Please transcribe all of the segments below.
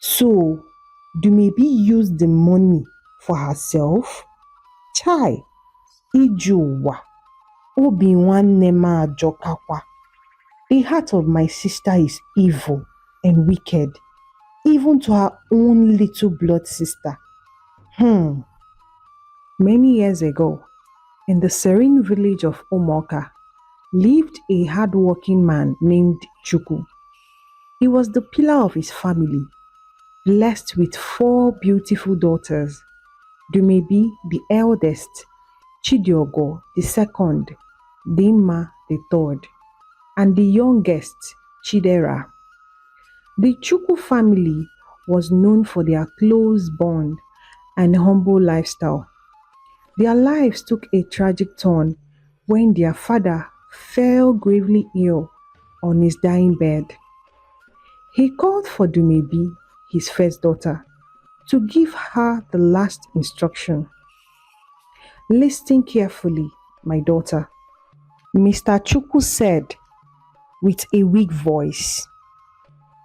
So, do maybe use the money for herself? Chai, ijuwa, obi nwanne m ajọkakwa. The heart of my sister is evil and wicked, even to her own little blood sister. Many years ago, in the serene village of Omoka, lived a hard-working man named Chuku. He was the pillar of his family, blessed with four beautiful daughters: Dumebi the eldest, Chidiogo the second, Dima the third, and the youngest, Chidera. The Chuku family was known for their close bond and humble lifestyle. Their lives took a tragic turn when their father fell gravely ill on his dying bed. He called for Dumebi, his first daughter, to give her the last instruction. Listen carefully, my daughter, Mr. Chuku said with a weak voice.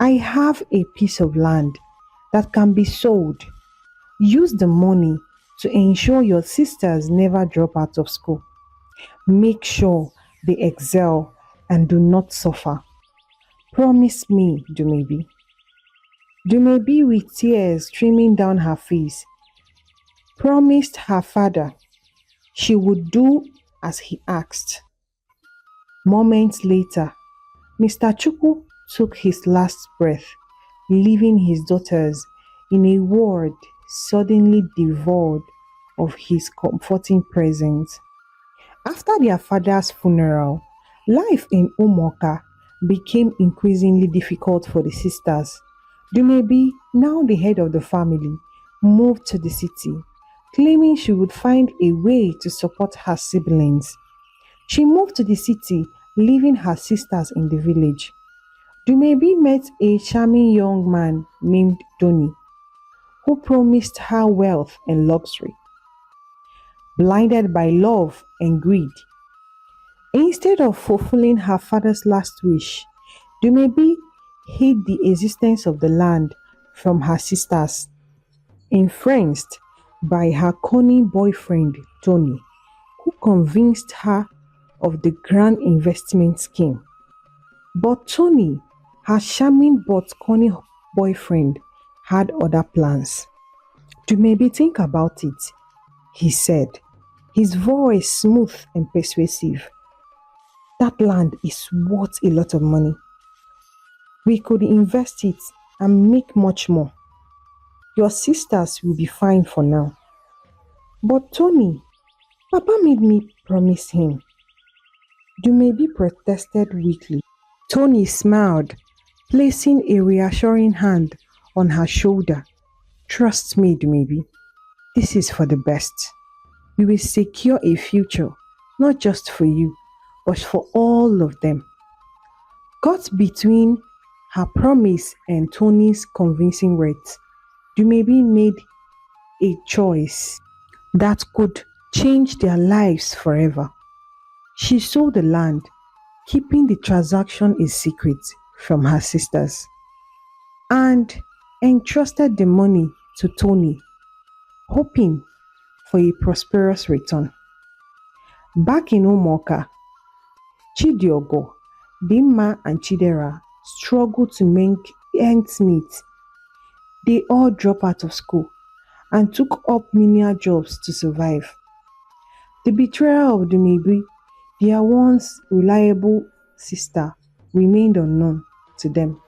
I have a piece of land that can be sold. Use the money to ensure your sisters never drop out of school. Make sure they excel and do not suffer. Promise me, Dumebi. Dumebi, with tears streaming down her face, promised her father she would do as he asked. Moments later, Mr. Chuku took his last breath, leaving his daughters in a world suddenly devoid of his comforting presence. After their father's funeral, life in Omoka became increasingly difficult for the sisters. Dumebi, now the head of the family, moved to the city, claiming she would find a way to support her siblings. She moved to the city, leaving her sisters in the village. Dumebi met a charming young man named Doni, who promised her wealth and luxury. Blinded by love and greed, instead of fulfilling her father's last wish, Dumebi hid the existence of the land from her sisters, influenced by her cunning boyfriend Tony, who convinced her of the grand investment scheme. But Tony, her charming but cunning boyfriend, had other plans. Dumebi, think about it, he said, his voice smooth and persuasive. That land is worth a lot of money. We could invest it and make much more. Your sisters will be fine for now. But Tony, Papa made me promise him. Dumebi protested weakly. Tony smiled, placing a reassuring hand on her shoulder. Trust me, Dumebi. This is for the best. We will secure a future, not just for you, but for all of them. Caught between her promise and Tony's convincing words, Dumebi made a choice that could change their lives forever. She sold the land, keeping the transaction a secret from her sisters, and entrusted the money to Tony, hoping for a prosperous return. Back in Omoka, Chidiogo, Dima and Chidera struggled to make ends meet. They all dropped out of school and took up menial jobs to survive. The betrayal of Dumebi, their once reliable sister, remained unknown to them.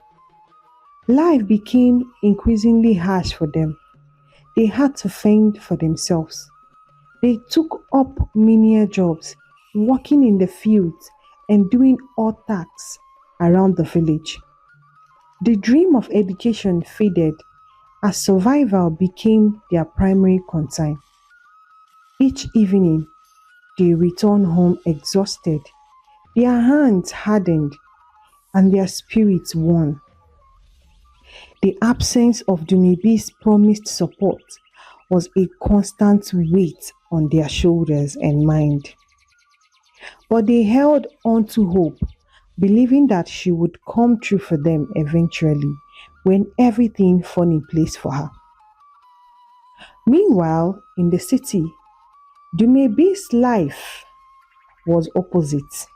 Life became increasingly harsh for them. They had to fend for themselves. They took up menial jobs, working in the fields and doing odd tasks around the village. The dream of education faded as survival became their primary concern. Each evening, they returned home exhausted, their hands hardened, and their spirits worn. The absence of Dumebi's promised support was a constant weight on their shoulders and mind. But they held on to hope, believing that she would come true for them eventually, when everything fell in place for her. Meanwhile, in the city, Dumebi's life was opposite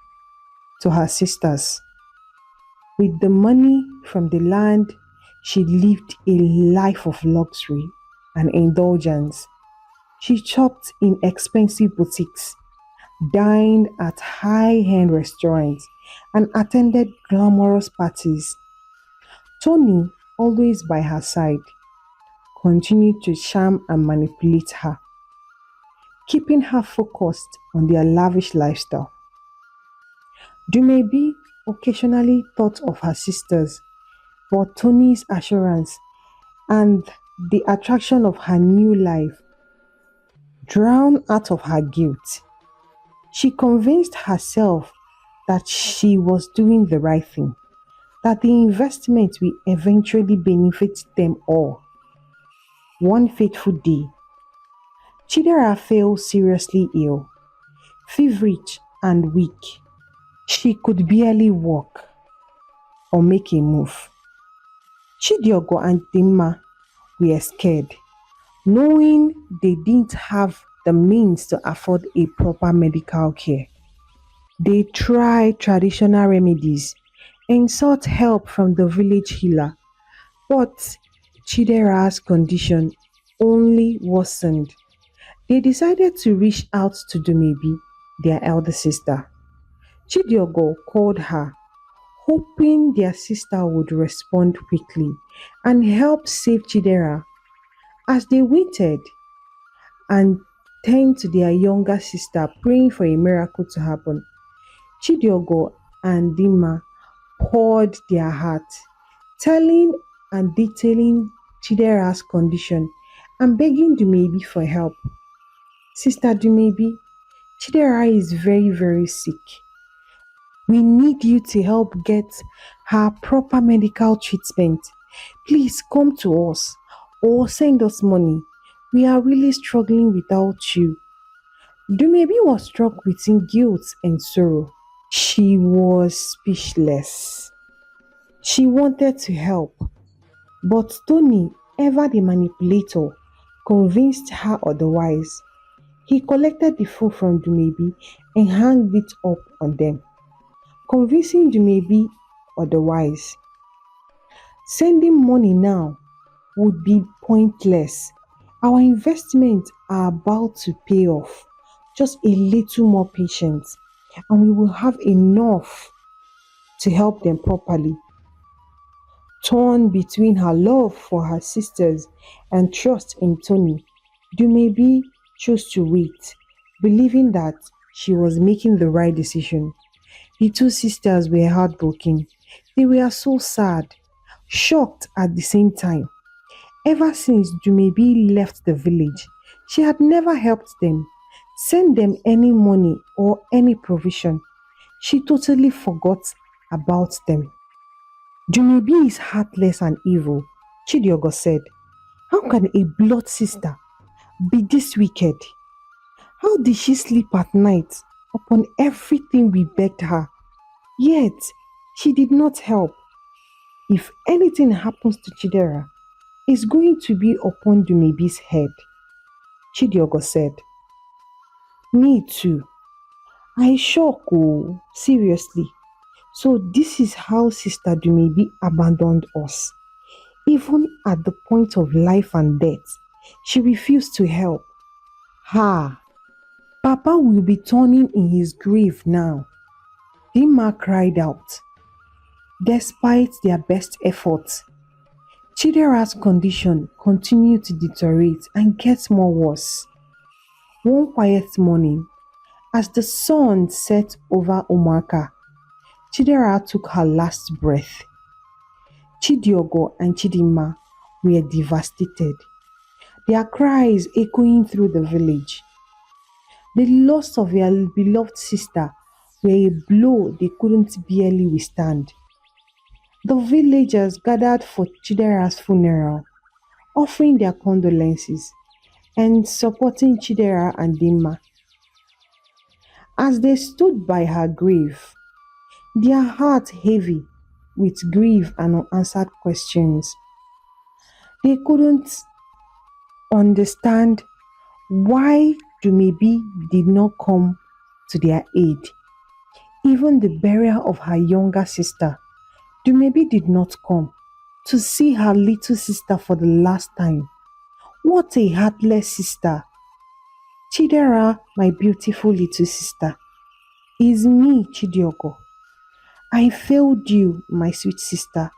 to her sister's. With the money from the land, she lived a life of luxury and indulgence. She shopped in expensive boutiques, dined at high-end restaurants, and attended glamorous parties. Tony, always by her side, continued to charm and manipulate her, keeping her focused on their lavish lifestyle. Dumebi occasionally thought of her sisters, but Tony's assurance and the attraction of her new life drowned out of her guilt. She convinced herself that she was doing the right thing, that the investment will eventually benefit them all. One fateful day, Chidera fell seriously ill, feverish and weak. She could barely walk or make a move. Chidiogo and Dima were scared, knowing they didn't have the means to afford a proper medical care. They tried traditional remedies and sought help from the village healer, but Chidera's condition only worsened. They decided to reach out to Dumebi, their elder sister. Chidiogo called her, hoping their sister would respond quickly and help save Chidera. As they waited and turned to their younger sister, praying for a miracle to happen, Chidiogo and Dima poured their hearts, telling and detailing Chidera's condition and begging Dumebi for help. Sister Dumebi, Chidera is very, very sick. We need you to help get her proper medical treatment. Please come to us or send us money. We are really struggling without you. Dumebi was struck between guilt and sorrow. She was speechless. She wanted to help, but Tony, ever the manipulator, convinced her otherwise. He collected the phone from Dumebi and hung it up on them, convincing Dumebi otherwise. Sending money now would be pointless. Our investments are about to pay off. Just a little more patience, and we will have enough to help them properly. Torn between her love for her sisters and trust in Tony, Dumebi chose to wait, believing that she was making the right decision. The two sisters were heartbroken. They were so sad, shocked at the same time. Ever since Dumebi left the village, she had never helped them, sent them any money or any provision. She totally forgot about them. Dumebi is heartless and evil, Chidiogo said. How can a blood sister be this wicked? How did she sleep at night upon everything we begged her? Yet, she did not help. If anything happens to Chidera, it's going to be upon Dumebi's head, Chidiogo said. Me too. I shock, oh, seriously. So this is how Sister Dumebi abandoned us. Even at the point of life and death, she refused to help. Ha! Papa will be turning in his grave now. Dima cried out. Despite their best efforts, Chidera's condition continued to deteriorate and get more worse. One quiet morning, as the sun set over Omoka, Chidera took her last breath. Chidiogo and Chidima were devastated, their cries echoing through the village. The loss of their beloved sister were a blow they couldn't barely withstand. The villagers gathered for Chidera's funeral, offering their condolences and supporting Chidera and Dima. As they stood by her grave, their hearts heavy, with grief and unanswered questions. They couldn't understand why Dumebi did not come to their aid. Even the burial of her younger sister, Dumebi did not come to see her little sister for the last time. What a heartless sister! Chidera, my beautiful little sister, is me, Chidiogo. I failed you, my sweet sister.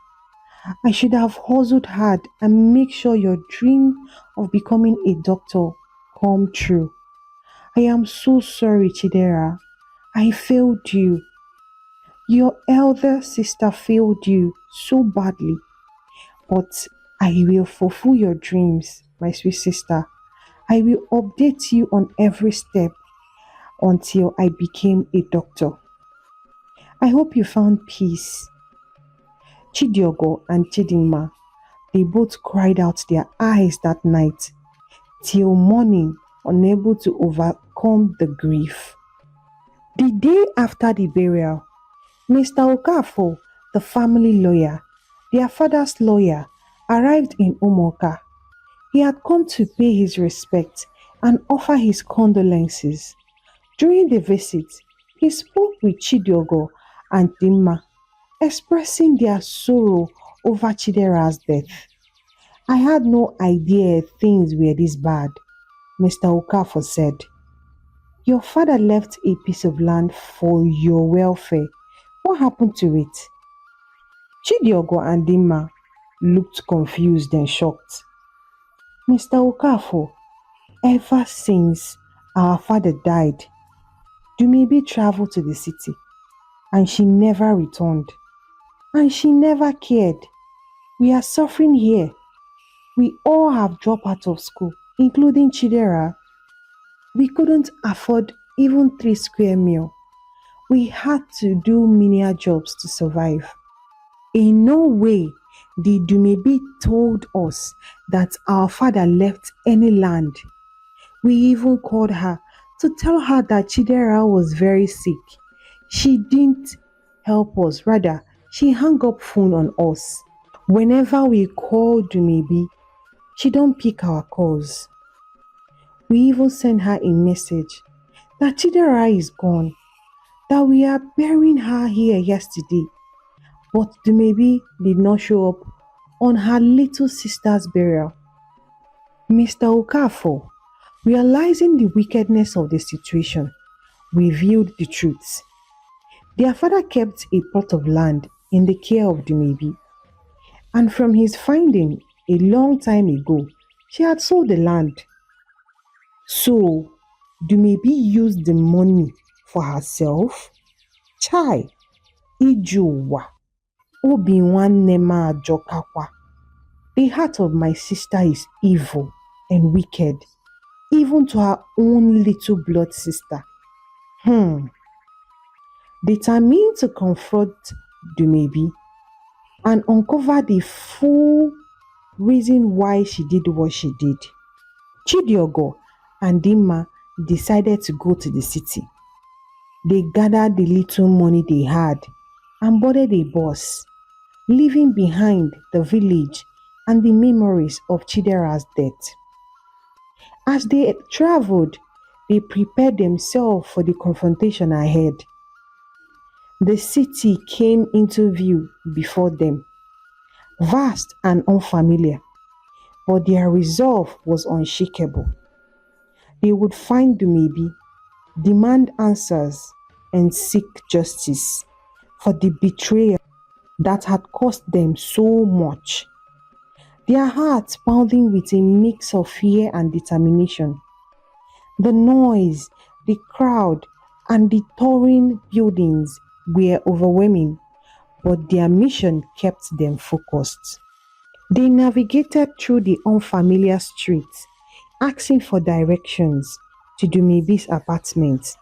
I should have hustled hard and make sure your dream of becoming a doctor come true. I am so sorry, Chidera. I failed you. Your elder sister failed you so badly, but I will fulfill your dreams, my sweet sister. I will update you on every step until I became a doctor. I hope you found peace. Chidiogo and Chidinma, they both cried out their eyes that night till morning, unable to overcome the grief. The day after the burial, Mr. Okafor, the family lawyer, their father's lawyer, arrived in Omoka. He had come to pay his respect and offer his condolences. During the visit, he spoke with Chidiogo and Dima, expressing their sorrow over Chidera's death. I had no idea things were this bad, Mr. Okafor said. Your father left a piece of land for your welfare. What happened to it? Chidiogo and Dima looked confused and shocked. Mr. Okafor, ever since our father died, Dumebi traveled to the city and she never returned. And she never cared. We are suffering here. We all have dropped out of school, including Chidera. We couldn't afford even 3 square meal. We had to do menial jobs to survive. In no way did Dumebi told us that our father left any land. We even called her to tell her that Chidera was very sick. She didn't help us, rather, she hung up phone on us. Whenever we call Dumebi, she don't pick our calls. We even sent her a message that Chidera is gone, that we are burying her here yesterday. But Dumebi did not show up on her little sister's burial. Mr. Okafor, realizing the wickedness of the situation, revealed the truth. Their father kept a plot of land in the care of Dumebi, and from his finding a long time ago, she had sold the land. So, Dumebi used the money for herself? Chai, Ijuwa, Obi nwanne m ajọkakwa. The heart of my sister is evil and wicked, even to her own little blood sister. Determined to confront Dumebi and uncover the full reason why she did what she did, Chidiogo and Dima decided to go to the city. They gathered the little money they had and boarded a bus, leaving behind the village and the memories of Chidera's death. As they traveled, they prepared themselves for the confrontation ahead. The city came into view before them, vast and unfamiliar, but their resolve was unshakable. They would find Dumebi, demand answers, and seek justice for the betrayal that had cost them so much. Their hearts pounding with a mix of fear and determination. The noise, the crowd, and the towering buildings were overwhelming, but their mission kept them focused. They navigated through the unfamiliar streets, asking for directions to Dumebi's apartment.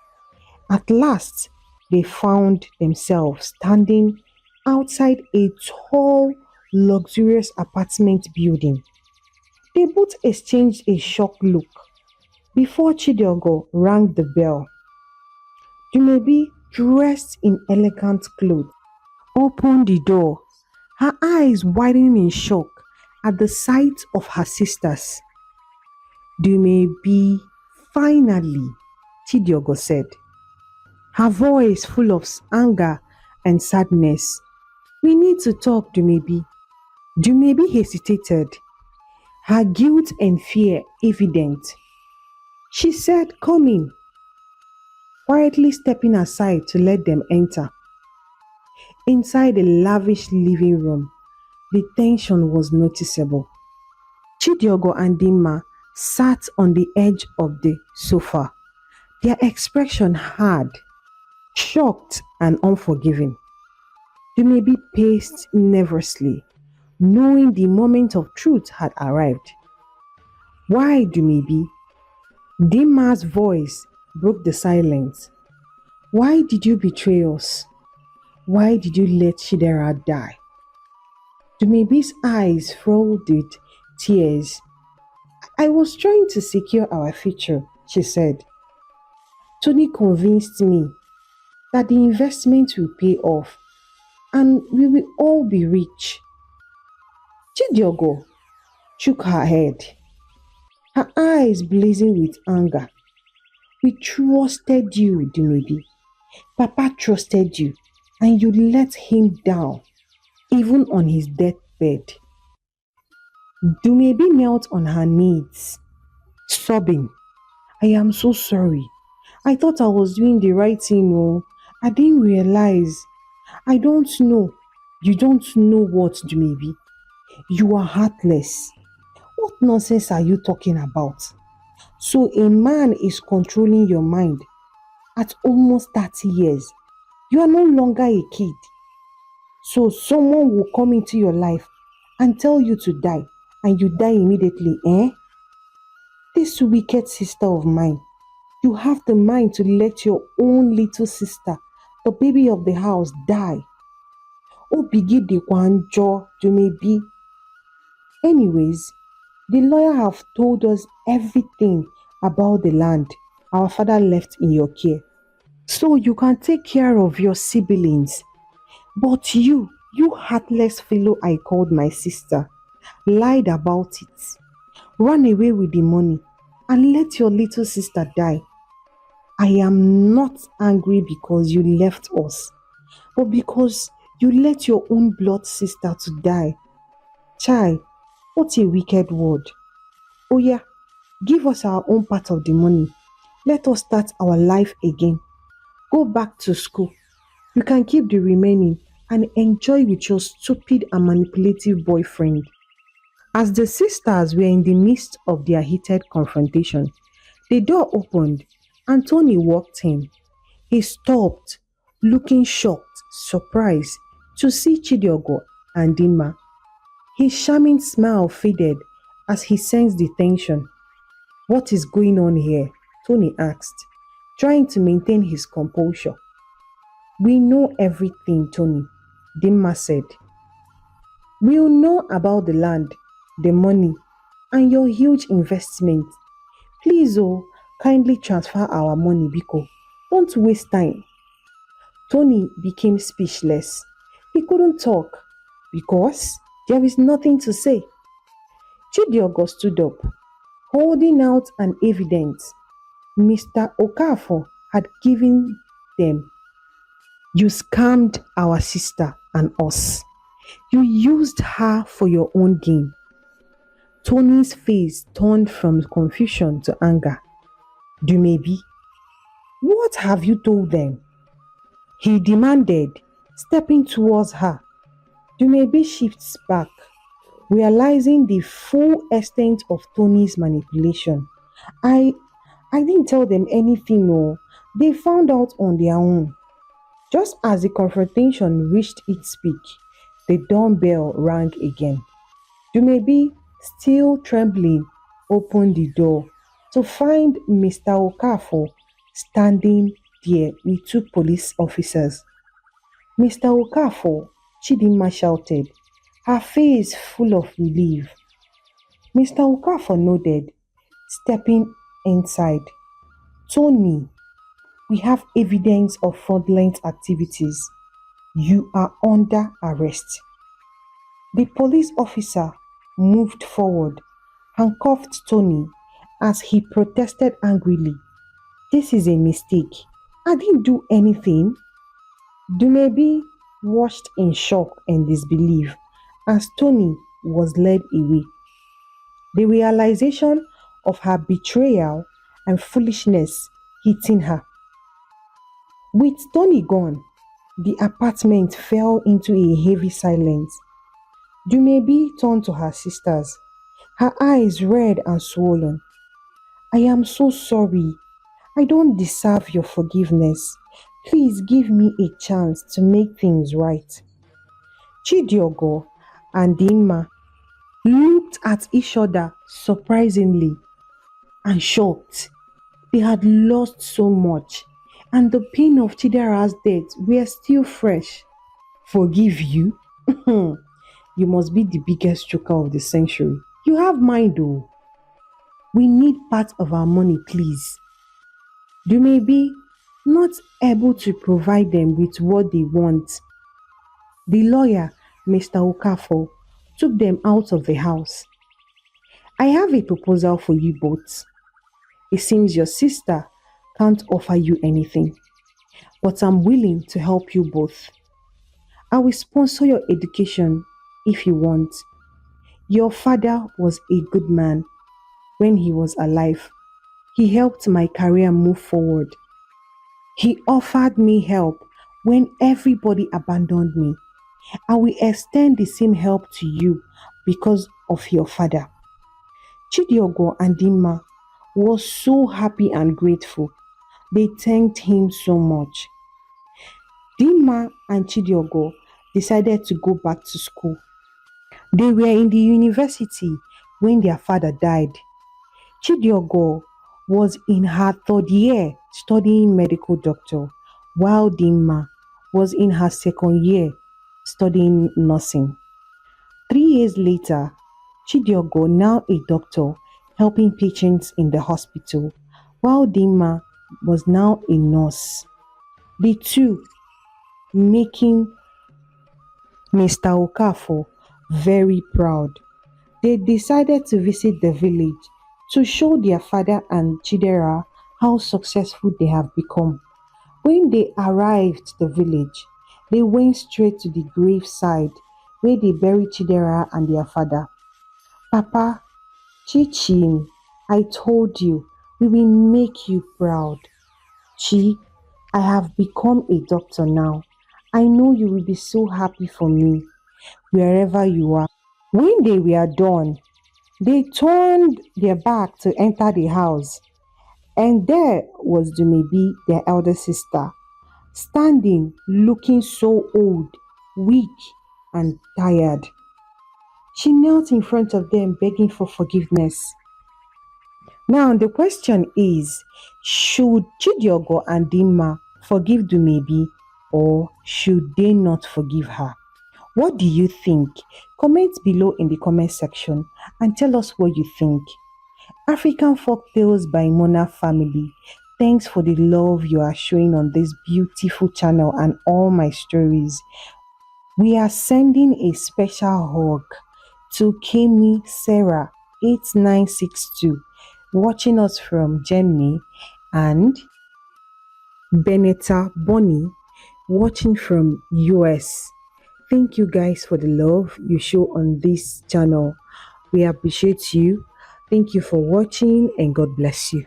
At last, they found themselves standing outside a tall, luxurious apartment building. They both exchanged a shocked look before Chidiogo rang the bell. Dumebi, dressed in elegant clothes, opened the door her eyes widening in shock at the sight of her sisters. Dumebi, finally, Chidiogo said, her voice full of anger and sadness. We need to talk, Dumebi. Dumebi hesitated, her guilt and fear evident. She said, come in, quietly stepping aside to let them enter. Inside the lavish living room, the tension was noticeable. Chidiogo and Dima sat on the edge of the sofa, their expression hard, shocked and unforgiving. Dumebi paced nervously, knowing the moment of truth had arrived. Why, Dumebi? Dima's voice broke the silence. Why did you betray us? Why did you let Chidera die? Dumebi's eyes filled with tears. I was trying to secure our future, she said. Tony convinced me that the investment will pay off and we will all be rich. Chidiogo shook her head, her eyes blazing with anger. We trusted you, Dumebi. Papa trusted you and you let him down, even on his deathbed. Dumebi knelt on her knees, sobbing. I am so sorry. I thought I was doing the right thing. Oh, I didn't realize. I don't know. You don't know what, Dumebi. You are heartless. What nonsense are you talking about? So a man is controlling your mind at almost 30 years. You are no longer a kid. So someone will come into your life and tell you to die and you die immediately, eh? This wicked sister of mine, you have the mind to let your own little sister, the baby of the house, die. Obigi de Kwanjo Dumebi. Anyways, the lawyer have told us everything about the land our father left in your care. So you can take care of your siblings. But you heartless fellow I called my sister, lied about it, ran away with the money, and let your little sister die. I am not angry because you left us, but because you let your own blood sister to die. Chai, what a wicked word. Oh yeah, give us our own part of the money. Let us start our life again. Go back to school. You can keep the remaining and enjoy with your stupid and manipulative boyfriend. As the sisters were in the midst of their heated confrontation, the door opened and Tony walked in. He stopped, looking shocked, surprised to see Chidiogo and Dima. His charming smile faded as he sensed the tension. What is going on here? Tony asked, trying to maintain his composure. We know everything, Tony, Dima said. We'll know about the land, the money, and your huge investment. Please, oh, kindly transfer our money, Biko. Don't waste time. Tony became speechless. He couldn't talk because there is nothing to say. Chidiogo stood up, holding out an evidence Mr. Okafor had given them. You scammed our sister and us. You used her for your own gain. Tony's face turned from confusion to anger. Dumebi, what have you told them? He demanded, stepping towards her. Dumebi shifts back, realizing the full extent of Tony's manipulation. I didn't tell them anything, no. They found out on their own. Just as the confrontation reached its peak, the doorbell rang again. Dumebi, still trembling, opened the door to find Mr. Okafor standing there with two police officers. Mr. Okafor, Chidinma shouted, her face full of relief. Mr. Okafor nodded, stepping inside. Tony, we have evidence of fraudulent activities. You are under arrest. The police officer moved forward, handcuffed Tony as he protested angrily. This is a mistake. I didn't do anything. Dumebi watched in shock and disbelief as Tony was led away. The realization of her betrayal and foolishness hitting her. With Tony gone, the apartment fell into a heavy silence. Dumebi turned to her sisters, her eyes red and swollen. I am so sorry. I don't deserve your forgiveness. Please give me a chance to make things right. Chidiogo and Dima looked at each other surprisingly and shocked. They had lost so much, and the pain of Chidera's death were still fresh. Forgive you? You must be the biggest joker of the century. You have mine though. We need part of our money, please. You may be not able to provide them with what they want. The lawyer, Mr. Okafor, took them out of the house. I have a proposal for you both. It seems your sister can't offer you anything, but I'm willing to help you both. I will sponsor your education if you want. Your father was a good man when he was alive. He helped my career move forward. He offered me help when everybody abandoned me. I will extend the same help to you because of your father. Chidiogo and Dima was so happy and grateful. They thanked him so much. Dima and Chidiogo decided to go back to school. They were in the university when their father died. Chidiogo was in her third year studying medical doctor, while Dima was in her second year studying nursing. 3 years later, Chidiogo, now a doctor, helping patients in the hospital, while Dima was now a nurse. The two making Mr. Okafor very proud. They decided to visit the village to show their father and Chidera how successful they have become. When they arrived the village, they went straight to the graveside where they buried Chidera and their father. Papa, Chichin, I told you, we will make you proud. Chi, I have become a doctor now. I know you will be so happy for me, wherever you are. When they were done, they turned their back to enter the house, and there was Dumebi, their elder sister, standing looking so old, weak, and tired. She knelt in front of them begging for forgiveness. Now the question is, should Chidiogo and Dima forgive Dumebi or should they not forgive her? What do you think? Comment below in the comment section and tell us what you think. African folk tales by Mona family. Thanks for the love you are showing on this beautiful channel and all my stories. We are sending a special hug to Kemi Sarah 8962 watching us from Germany and Benetta Bonnie watching from US. Thank you guys for the love you show on this channel. We appreciate you. Thank you for watching and God bless you.